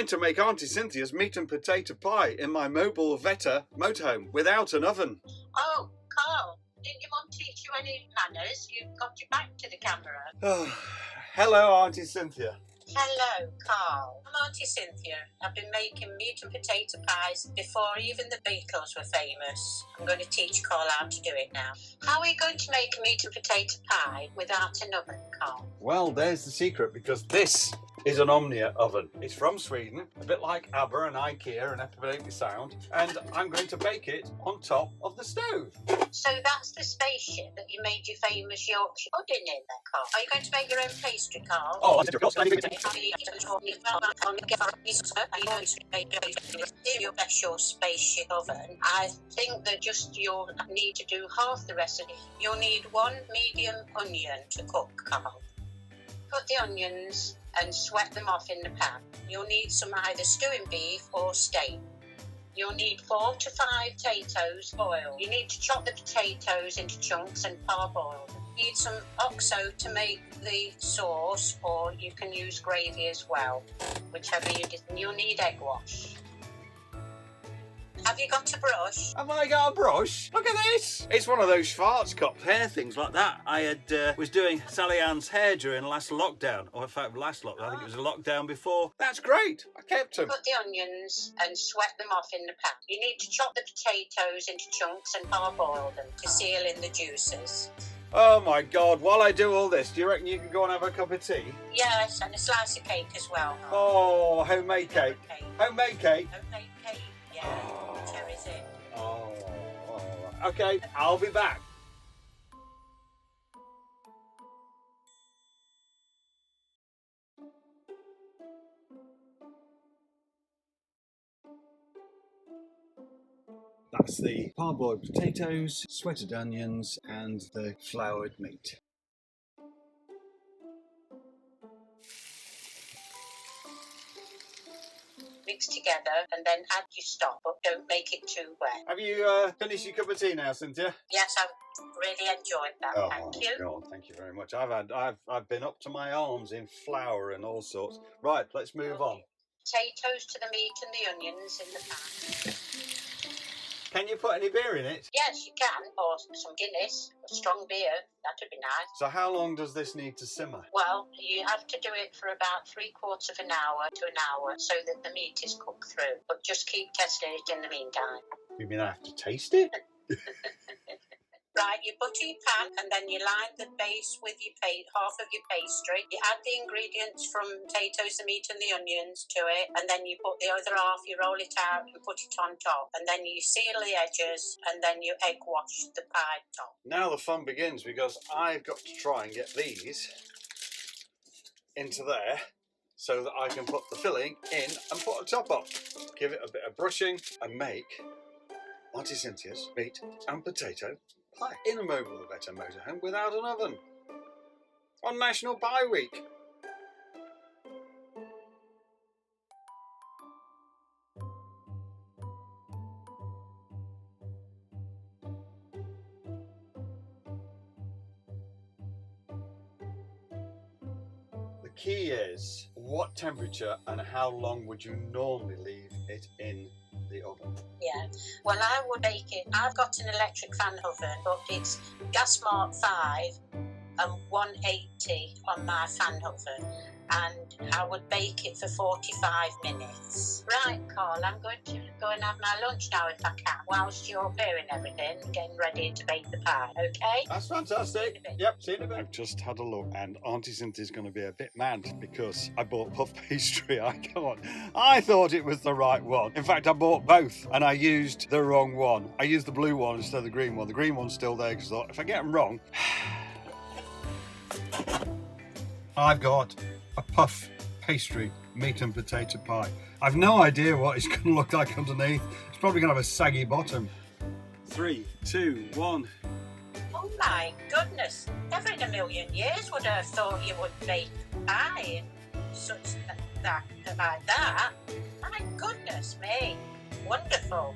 going to make Auntie Cynthia's meat and potato pie in my Mobilvetta Motorhome without an oven. Oh, Carl, didn't your mum teach you any manners? You've got your back to the camera. Hello, Auntie Cynthia. Hello, Carl. I'm Auntie Cynthia. I've been making meat and potato pies before even the Beatles were famous. I'm going to teach Carl how to do it now. How are you going to make a meat and potato pie without an oven, Carl? Well, there's the secret, because this is an Omnia oven. It's from Sweden, a bit like ABBA and IKEA and Epidemic Sound, and I'm going to bake it on top of the stove. So that's the spaceship that you made your famous Yorkshire pudding in there, Carl. Are you going to make your own pastry, Carl? Oh, of course. Your special spaceship oven. I think that you'll need to do half the recipe. You'll need 1 medium onion to cook, Carl. Cut the onions and sweat them off in the pan. You'll need some either stewing beef or steak. You'll need 4 to 5 potatoes boiled. You need to chop the potatoes into chunks and parboil them. You need some oxo to make the sauce, or you can use gravy as well, whichever you did. You'll need egg wash. Have you got a brush? Have I got a brush? Look at this! It's one of those Schwarzkopf hair things like that. I was doing Sally Ann's hair during last lockdown. Or in fact, last lockdown. I think it was a lockdown before. That's great. I kept them. Put the onions and sweat them off in the pan. You need to chop the potatoes into chunks and parboil them to seal in the juices. Oh my God, while I do all this, do you reckon you can go and have a cup of tea? Yes, and a slice of cake as well. Oh, homemade cake. Homemade cake? Homemade cake, yeah. Teresa. Oh, okay, I'll be back. That's the parboiled potatoes, sweated onions, and the floured meat. Mix together and then add your stock, but don't make it too wet. Have you finished your cup of tea now, Cynthia? Yes, I've really enjoyed that. Oh, thank you. God, thank you very much. I've been up to my arms in flour and all sorts. Right, let's move on. Potatoes to the meat and the onions in the pan. Can you put any beer in it? Yes, you can, or some Guinness, or strong beer. That would be nice. So how long does this need to simmer? Well, you have to do it for about 3/4 of an hour to an hour so that the meat is cooked through. But just keep testing it in the meantime. You mean I have to taste it? Right, you butter your pan and then you line the base with your half of your pastry. You add the ingredients from potatoes, the meat and the onions to it, and then you put the other half, you roll it out and put it on top, and then you seal the edges and then you egg wash the pie top. Now the fun begins, because I've got to try and get these into there so that I can put the filling in and put a top on. Give it a bit of brushing and make Auntie Cynthia's meat and potato pie in a Mobilvetta Motorhome without an oven on National Pie Week. The key is what temperature and how long would you normally leave it in the oven? Yeah, well, I would bake it. I've got an electric fan oven, but it's gas mark 5 and 180 on my fan oven, and I would bake it for 45 minutes. Right, Carl, I'm going to go and have my lunch now if I can, whilst you're preparing everything, getting ready to bake the pie, okay? That's fantastic. Yep, see you in a bit. I've just had a look, and Auntie Cynthia's going to be a bit mad because I bought puff pastry. I thought it was the right one. In fact, I bought both and I used the wrong one. I used the blue one instead of the green one. The green one's still there because I thought, if I get them wrong, I've got a puff pastry meat and potato pie. I've no idea what it's going to look like underneath. It's probably going to have a saggy bottom. 3, 2, 1. Oh my goodness, never in a million years would I have thought you would bake pie such that like that. My goodness me, wonderful.